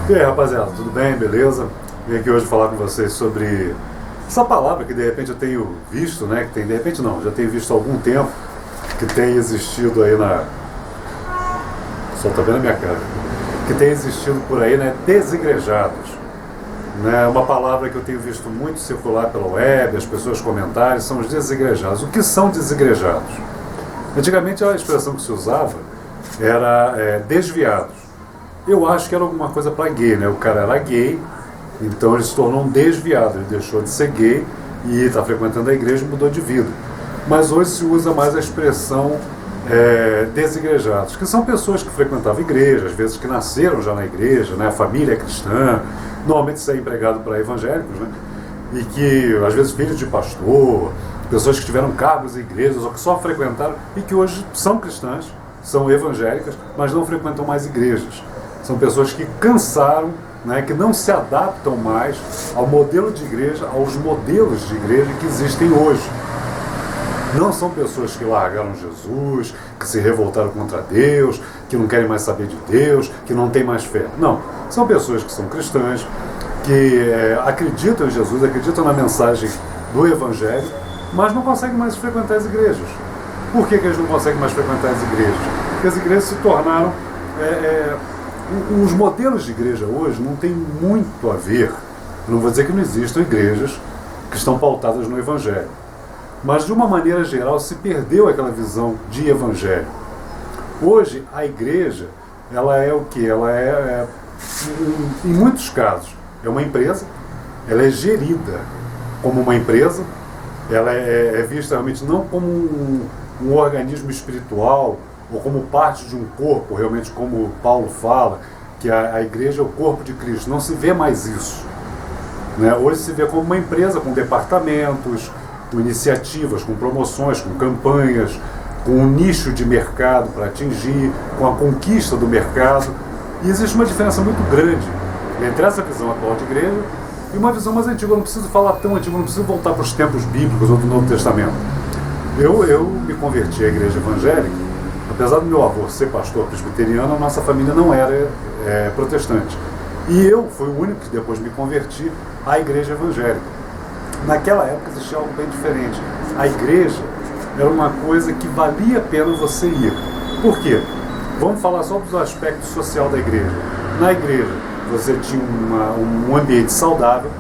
E aí, rapaziada, tudo bem? Beleza? Vim aqui hoje falar com vocês sobre essa palavra que de repente eu tenho visto, né? Que tem, de repente não, já tenho visto há algum tempo, que tem existido aí na... Só tá vendo a minha cara. Que tem existido por aí, né? Desigrejados. Né? Uma palavra que eu tenho visto muito circular pela web, as pessoas comentarem, são os desigrejados. O que são desigrejados? Antigamente a expressão que se usava era desviados. Eu acho que era alguma coisa para gay, né? O cara era gay, então ele se tornou um desviado, ele deixou de ser gay e está frequentando a igreja e mudou de vida. Mas hoje se usa mais a expressão desigrejados, que são pessoas que frequentavam igreja, às vezes que nasceram já na igreja, né? A família é cristã, normalmente isso é empregado para evangélicos, né? E que às vezes filhos de pastor, pessoas que tiveram cargos em igrejas ou que só frequentaram e que hoje são cristãs, são evangélicas, mas não frequentam mais igrejas. São pessoas que cansaram, né, que não se adaptam mais ao modelo de igreja, aos modelos de igreja que existem hoje. Não são pessoas que largaram Jesus, que se revoltaram contra Deus, que não querem mais saber de Deus, que não têm mais fé. Não. São pessoas que são cristãs, que acreditam em Jesus, acreditam na mensagem do Evangelho, mas não conseguem mais frequentar as igrejas. Por que eles não conseguem mais frequentar as igrejas? Porque as igrejas se tornaram... Os modelos de igreja hoje não têm muito a ver, não vou dizer que não existam igrejas que estão pautadas no Evangelho, mas de uma maneira geral se perdeu aquela visão de Evangelho. Hoje a igreja, ela é o quê? Ela em muitos casos, é uma empresa, ela é gerida como uma empresa, ela é vista realmente não como um organismo espiritual, ou como parte de um corpo, realmente como Paulo fala, que a igreja é o corpo de Cristo. Não se vê mais isso. Né? Hoje se vê como uma empresa com departamentos, com iniciativas, com promoções, com campanhas, com um nicho de mercado para atingir, com a conquista do mercado. E existe uma diferença muito grande entre essa visão atual de igreja e uma visão mais antiga. Eu não preciso falar tão antiga, eu não preciso voltar para os tempos bíblicos ou do Novo Testamento. Eu me converti à igreja evangélica. Apesar do meu avô ser pastor presbiteriano, a nossa família não era protestante. E eu fui o único que depois me converti à igreja evangélica. Naquela época existia algo bem diferente. A igreja era uma coisa que valia a pena você ir. Por quê? Vamos falar só do aspecto social da igreja. Na igreja você tinha um ambiente saudável,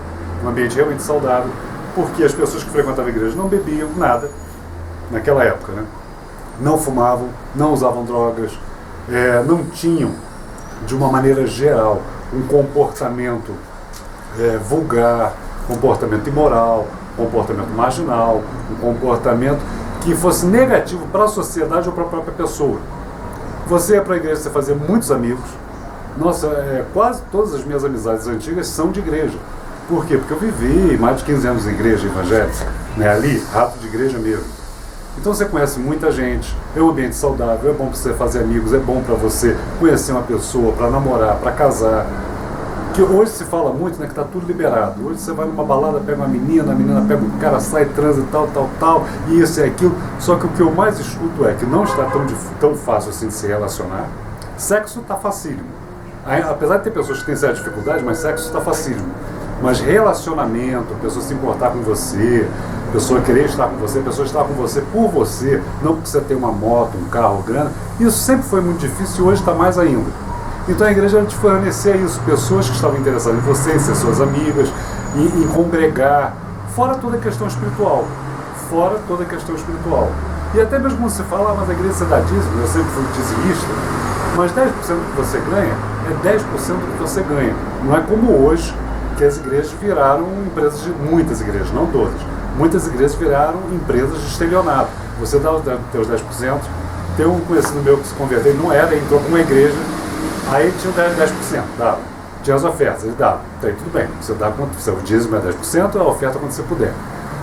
um ambiente realmente saudável, porque as pessoas que frequentavam a igreja não bebiam nada, naquela época, né? Não fumavam, não usavam drogas, não tinham, de uma maneira geral, um comportamento vulgar, comportamento imoral, comportamento marginal, um comportamento que fosse negativo para a sociedade ou para a própria pessoa. Você ia para a igreja, você fazia muitos amigos. Nossa, quase todas as minhas amizades antigas são de igreja. Por quê? Porque eu vivi mais de 15 anos em igreja evangélica, né? Ali, rato de igreja mesmo. Então você conhece muita gente, é um ambiente saudável, é bom para você fazer amigos, é bom para você conhecer uma pessoa, para namorar, para casar. Que hoje se fala muito, né, que está tudo liberado. Hoje você vai numa balada, pega uma menina, a menina pega um cara, sai, transa e tal, e isso e aquilo. Só que o que eu mais escuto é que não está tão fácil assim de se relacionar. Sexo está facílimo. Apesar de ter pessoas que têm certa dificuldade, mas sexo está facílimo. Mas relacionamento, a pessoa se importar com você, a pessoa querer estar com você, a pessoa estar com você por você, não porque você tem uma moto, um carro, grana, isso sempre foi muito difícil e hoje está mais ainda. Então a igreja te fornecia isso, pessoas que estavam interessadas em você, em ser suas amigas, em congregar, fora toda a questão espiritual. E até mesmo quando você fala, mas a igreja você dá dízimo, eu sempre fui dizimista, mas 10% do que você ganha é 10% do que você ganha. Não é como hoje, que as igrejas viraram empresas muitas igrejas, não todas, muitas igrejas viraram empresas de estelionato. Você dá os teus 10%, tem um conhecido meu que se converteu, ele não era, entrou com uma igreja, aí tinha 10%, dava. Tinha as ofertas, ele dava. Então aí tudo bem, você dá quanto, o dízimo é 10%, a oferta quando você puder.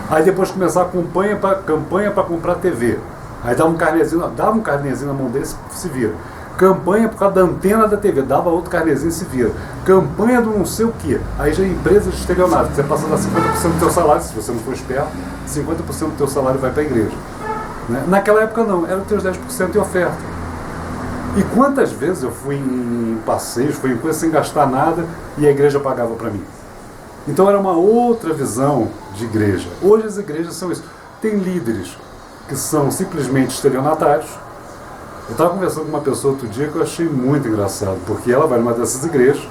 Aí depois começar a campanha para comprar TV. Aí dava um carnezinho na mão dele, se vira. Campanha por causa da antena da TV, dava outro carnezinho e se vira. Campanha do não sei o quê. Aí já é empresa de estelionato. Você passa a dar 50% do teu salário, se você não for esperto, 50% do teu salário vai para a igreja. Né? Naquela época não, era os teus 10% em oferta. E quantas vezes eu fui em passeios, fui em coisas sem gastar nada e a igreja pagava para mim. Então era uma outra visão de igreja. Hoje as igrejas são isso. Tem líderes que são simplesmente estelionatários. Eu estava conversando com uma pessoa outro dia que eu achei muito engraçado, porque ela vai numa dessas igrejas,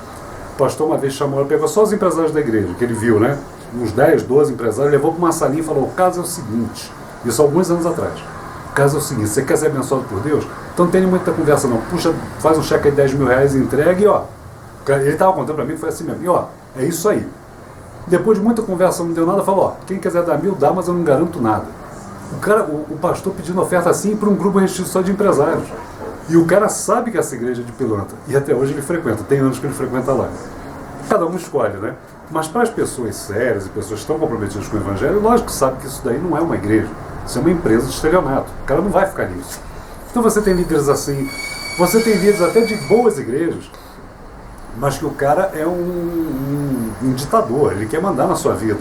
o pastor uma vez chamou, ela pegou só os empresários da igreja, que ele viu, né? Uns 10, 12 empresários, levou para uma salinha e falou, o caso é o seguinte, isso há alguns anos atrás, o caso é o seguinte, você quer ser abençoado por Deus? Então não tem muita conversa não, puxa, faz um cheque aí de R$10.000 e entrega e ó, ele estava contando para mim que foi assim mesmo, e ó, é isso aí. Depois de muita conversa não deu nada, falou, ó, quem quiser dar 1.000 dá, mas eu não garanto nada. O pastor pedindo oferta assim para um grupo restrito só de empresários. E o cara sabe que essa igreja é de pilantra. E até hoje ele frequenta, tem anos que ele frequenta lá. Cada um escolhe, né? Mas para as pessoas sérias e pessoas que estão comprometidas com o evangelho, lógico que sabe que isso daí não é uma igreja. Isso é uma empresa de estelionato. O cara não vai ficar nisso. Então você tem líderes assim, você tem líderes até de boas igrejas, mas que o cara é um ditador, ele quer mandar na sua vida.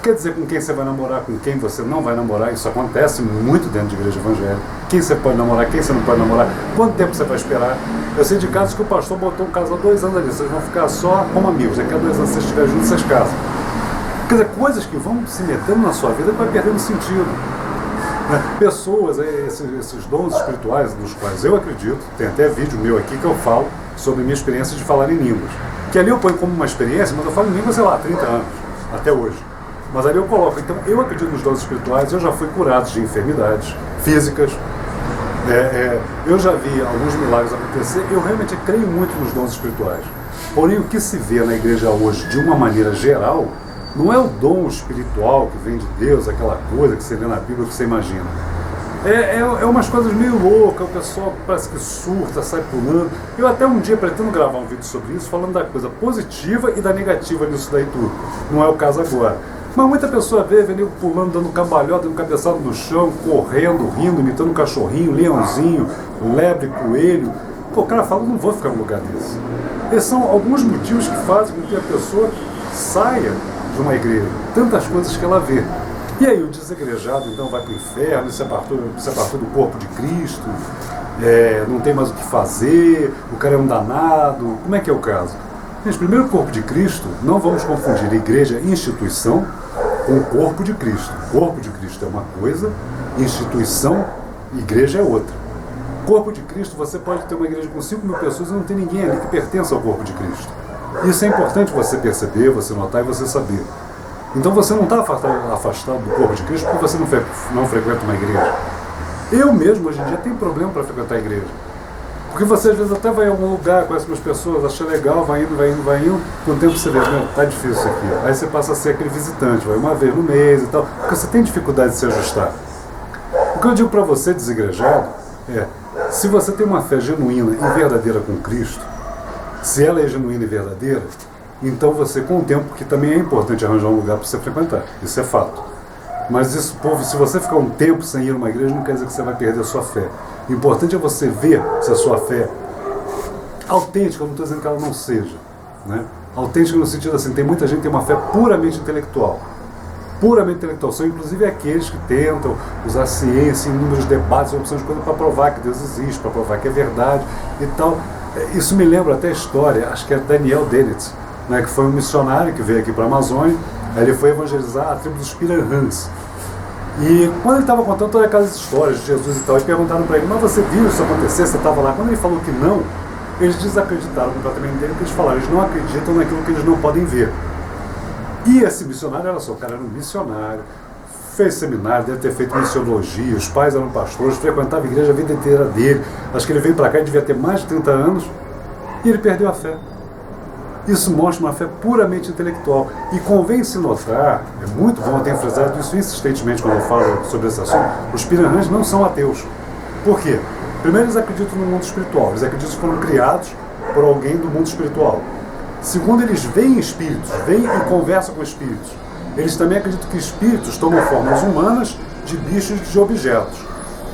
Quer dizer com quem você vai namorar, com quem você não vai namorar, isso acontece muito dentro de igreja evangélica. Quem você pode namorar, quem você não pode namorar, quanto tempo você vai esperar. Eu sei de casos que o pastor botou um casal há 2 anos ali, vocês vão ficar só como amigos, daqui a 2 anos, se vocês estiverem juntos, vocês casam. Quer dizer, coisas que vão se metendo na sua vida que vai perdendo sentido. Pessoas, esses dons espirituais dos quais eu acredito, tem até vídeo meu aqui que eu falo sobre minha experiência de falar em línguas. Que ali eu ponho como uma experiência, mas eu falo em línguas, sei lá, há 30 anos, até hoje. Mas ali eu coloco, então eu acredito nos dons espirituais, eu já fui curado de enfermidades físicas, eu já vi alguns milagres acontecer, eu realmente creio muito nos dons espirituais. Porém, o que se vê na igreja hoje, de uma maneira geral, não é o dom espiritual que vem de Deus, aquela coisa que você lê na Bíblia, que você imagina. É umas coisas meio loucas, o pessoal parece que surta, sai pulando. Eu até um dia pretendo gravar um vídeo sobre isso, falando da coisa positiva e da negativa nisso daí tudo. Não é o caso agora. Mas muita pessoa vê nego pulando, dando cambalhota, dando cabeçada no chão, correndo, rindo, imitando um cachorrinho, leãozinho, lebre, coelho. Pô, o cara fala, não vou ficar num lugar desse. Esses são alguns motivos que fazem com que a pessoa saia de uma igreja. Tantas coisas que ela vê. E aí o desegrejado então vai para o inferno, se apartou do corpo de Cristo, não tem mais o que fazer, o cara é um danado. Como é que é o caso? Gente, primeiro, o corpo de Cristo, não vamos confundir igreja e instituição com o corpo de Cristo. O corpo de Cristo é uma coisa, instituição, igreja é outra. Corpo de Cristo, você pode ter uma igreja com 5.000 pessoas e não tem ninguém ali que pertença ao corpo de Cristo. Isso é importante você perceber, você notar e você saber. Então você não está afastado do corpo de Cristo porque você não frequenta uma igreja. Eu mesmo, hoje em dia, tenho problema para frequentar a igreja. Porque você às vezes até vai em algum lugar, conhece umas pessoas, acha legal, vai indo, com o tempo você vê, tá difícil isso aqui. Aí você passa a ser aquele visitante, vai uma vez no mês e tal, porque você tem dificuldade de se ajustar. O que eu digo para você, desigrejado, se você tem uma fé genuína e verdadeira com Cristo, se ela é genuína e verdadeira, então você, com o tempo, que também é importante arranjar um lugar para você frequentar, isso é fato. Mas isso, povo, se você ficar um tempo sem ir a uma igreja, não quer dizer que você vai perder a sua fé. O importante é você ver se a sua fé autêntica, eu não estou dizendo que ela não seja, né? Autêntica no sentido assim, tem muita gente que tem uma fé puramente intelectual. Puramente intelectual. São inclusive aqueles que tentam usar a ciência, inúmeros debates, opções de coisas para provar que Deus existe, para provar que é verdade e tal. Isso me lembra até a história, acho que é Daniel Dennett, né, que foi um missionário que veio aqui para a Amazônia, aí ele foi evangelizar a tribo dos Piranhãs. E quando ele estava contando todas aquelas histórias de Jesus e tal, e perguntaram para ele, mas você viu isso acontecer, você estava lá? Quando ele falou que não, eles desacreditaram completamente dele, porque eles falaram, eles não acreditam naquilo que eles não podem ver. E esse missionário, olha só, o cara era um missionário, fez seminário, deve ter feito missiologia, os pais eram pastores, frequentava a igreja a vida inteira dele, acho que ele veio para cá e devia ter mais de 30 anos, e ele perdeu a fé. Isso mostra uma fé puramente intelectual. E convém se notar, é muito bom, eu tenho frisado isso insistentemente quando eu falo sobre esse assunto, os Piranhãs não são ateus. Por quê? Primeiro, eles acreditam no mundo espiritual, eles acreditam que foram criados por alguém do mundo espiritual. Segundo, eles veem espíritos, veem e conversam com espíritos. Eles também acreditam que espíritos tomam formas humanas de bichos e de objetos.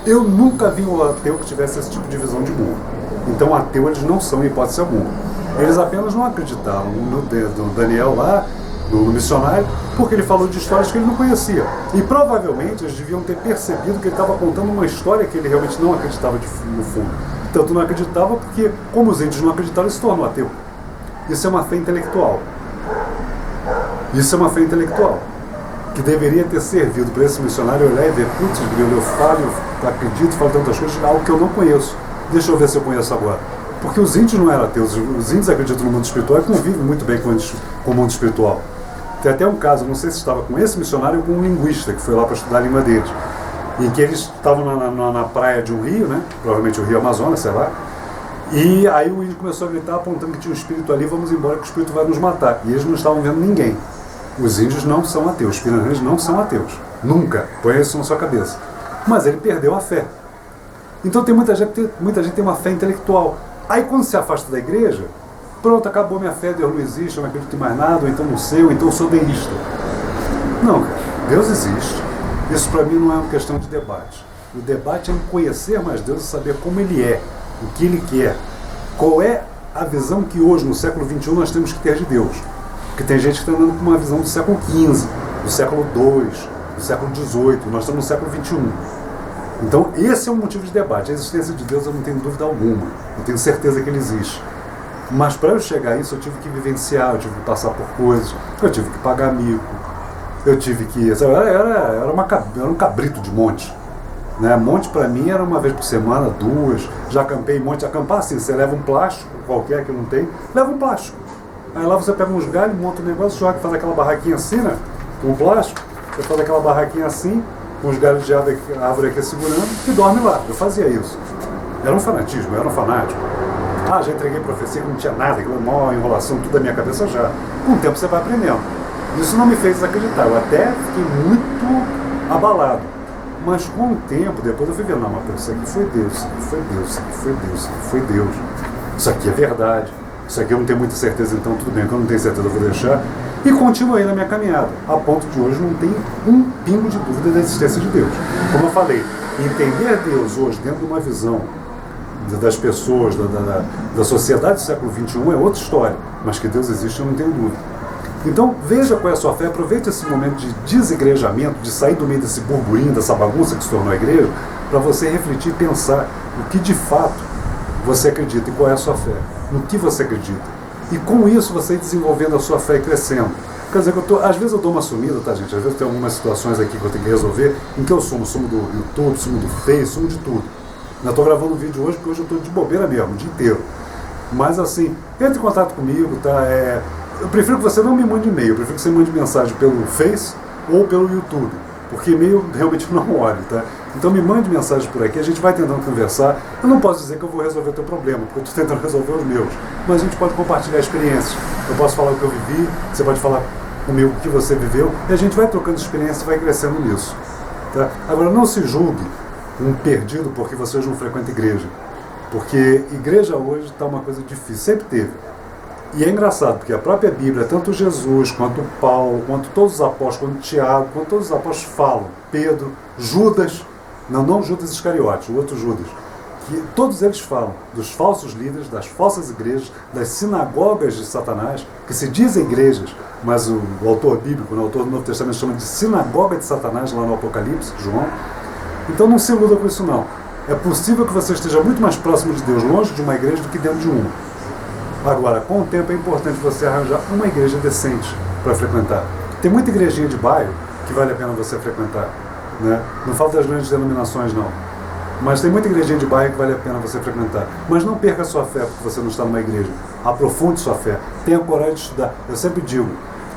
Eu nunca vi um ateu que tivesse esse tipo de visão de mundo. Então, ateu eles não são, em hipótese alguma. Eles apenas não acreditaram no Daniel lá, no missionário, porque ele falou de histórias que ele não conhecia. E provavelmente eles deviam ter percebido que ele estava contando uma história que ele realmente não acreditava no fundo. Tanto não acreditava porque, como os índios não acreditaram, ele se tornou ateu. Isso é uma fé intelectual. Isso é uma fé intelectual. Que deveria ter servido para esse missionário olhar e ver, putz, eu falo, eu acredito, falo tantas coisas, algo que eu não conheço. Deixa eu ver se eu conheço agora. Porque os índios não eram ateus, os índios acreditam no mundo espiritual e convivem muito bem com o mundo espiritual. Tem até um caso, não sei se estava com esse missionário ou com um linguista que foi lá para estudar a língua deles, em que eles estavam na praia de um rio, né? Provavelmente o rio Amazonas, sei lá, e aí o índio começou a gritar apontando que tinha um espírito ali, vamos embora que o espírito vai nos matar. E eles não estavam vendo ninguém. Os índios não são ateus, os pinanãs não são ateus. Nunca. Põe isso na sua cabeça. Mas ele perdeu a fé. Então tem muita gente tem uma fé intelectual. Aí quando se afasta da igreja, pronto, acabou minha fé, Deus não existe, eu não acredito em mais nada, ou então não sei, ou então eu sou deísta. Não, cara, Deus existe. Isso para mim não é uma questão de debate. O debate é em conhecer mais Deus e saber como Ele é, o que Ele quer. Qual é a visão que hoje, no século XXI, nós temos que ter de Deus. Porque tem gente que está andando com uma visão do século XV, do século II, do século XVIII, nós estamos no século XXI. Então esse é um motivo de debate. A existência de Deus eu não tenho dúvida alguma, eu tenho certeza que Ele existe. Mas para eu chegar a isso eu tive que vivenciar, eu tive que passar por coisas, eu tive que pagar mico, eu tive que... Eu era um cabrito de monte. Né? Monte para mim era uma vez por semana, 2, já acampei em monte. Acampar assim, você leva um plástico qualquer que não tem, leva um plástico. Aí lá você pega uns galhos, monta um negócio, joga, faz aquela barraquinha assim, né? Com plástico, você faz aquela barraquinha assim, com os galhos de árvore aqui segurando, e dorme lá. Eu fazia isso. Era um fanatismo, eu era um fanático. Ah, já entreguei profecia que não tinha nada, aquela maior enrolação, tudo da minha cabeça já. Com o tempo você vai aprendendo. Isso não me fez desacreditar, eu até fiquei muito abalado. Mas com o tempo, depois eu fui vendo, não, mas isso aqui foi Deus, isso aqui foi Deus, isso aqui foi Deus, isso aqui foi Deus. Isso aqui é verdade. Isso aqui eu não tenho muita certeza, então tudo bem, quando eu não tenho certeza eu vou deixar. E continuei na minha caminhada, a ponto de hoje não tenho um pingo de dúvida da existência de Deus. Como eu falei, entender Deus hoje dentro de uma visão das pessoas, da sociedade do século XXI é outra história, mas que Deus existe eu não tenho dúvida. Então veja qual é a sua fé, aproveite esse momento de desigrejamento, de sair do meio desse burburinho, dessa bagunça que se tornou a igreja, para você refletir e pensar o que de fato você acredita e qual é a sua fé, no que você acredita. E com isso você ir desenvolvendo a sua fé e crescendo. Quer dizer, às vezes eu dou uma sumida, tá, gente? Às vezes tem algumas situações aqui que eu tenho que resolver, em que eu sumo do YouTube, sumo do Face, sumo de tudo. Eu estou gravando um vídeo hoje porque hoje eu estou de bobeira mesmo, o dia inteiro. Mas assim, entre em contato comigo, tá? Eu prefiro que você não me mande e-mail, eu prefiro que você mande mensagem pelo Face ou pelo YouTube, porque e-mail realmente eu não olho, tá? Então me mande mensagem por aqui, a gente vai tentando conversar. Eu não posso dizer que eu vou resolver o teu problema, porque eu estou tentando resolver os meus, mas a gente pode compartilhar experiências. Eu posso falar o que eu vivi, você pode falar comigo o que você viveu, e a gente vai trocando experiência e vai crescendo nisso. Tá? Agora, não se julgue um perdido porque você hoje não frequenta igreja, porque igreja hoje está uma coisa difícil, sempre teve. E é engraçado, porque a própria Bíblia, tanto Jesus, quanto Paulo, quanto todos os apóstolos, quanto Tiago, quanto todos os apóstolos falam, Pedro, Judas, não Judas Iscariote, o outro Judas, que todos eles falam dos falsos líderes, das falsas igrejas, das sinagogas de Satanás, que se dizem igrejas, mas o autor bíblico, o autor do Novo Testamento chama de sinagoga de Satanás, lá no Apocalipse, João. Então não se iluda com isso não. É possível que você esteja muito mais próximo de Deus, longe de uma igreja, do que dentro de uma. Agora, com o tempo é importante você arranjar uma igreja decente para frequentar. Tem muita igrejinha de bairro que vale a pena você frequentar. Né? Não falo das grandes denominações não. Mas tem muita igrejinha de bairro que vale a pena você frequentar. Mas não perca a sua fé porque você não está numa igreja. Aprofunde sua fé. Tenha coragem de estudar. Eu sempre digo,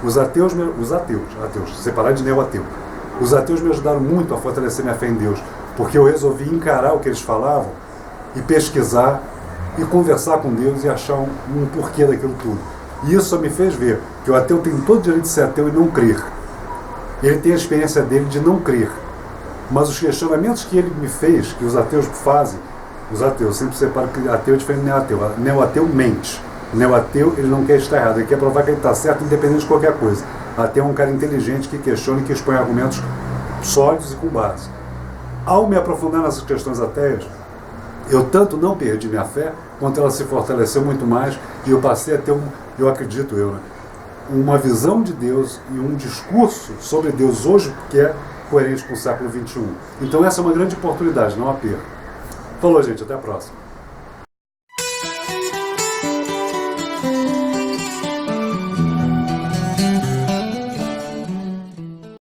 os ateus, separar de neo-ateu. Os ateus me ajudaram muito a fortalecer minha fé em Deus. Porque eu resolvi encarar o que eles falavam e pesquisar e conversar com Deus e achar um porquê daquilo tudo. E isso só me fez ver que o ateu tem todo o direito de ser ateu e não crer. Ele tem a experiência dele de não crer. Mas os questionamentos que ele me fez, que os ateus fazem, os ateus, sempre separo que ateu é diferente de neo-ateu. Neo-ateu mente. Neo-ateu, ele não quer estar errado, ele quer provar que ele está certo independente de qualquer coisa. Ateu é um cara inteligente que questiona e que expõe argumentos sólidos e com base. Ao me aprofundar nessas questões ateias, eu tanto não perdi minha fé, quanto ela se fortaleceu muito mais, e eu passei a ter uma visão de Deus e um discurso sobre Deus hoje que é coerente com o século XXI. Então essa é uma grande oportunidade, não a perca. Falou, gente, até a próxima.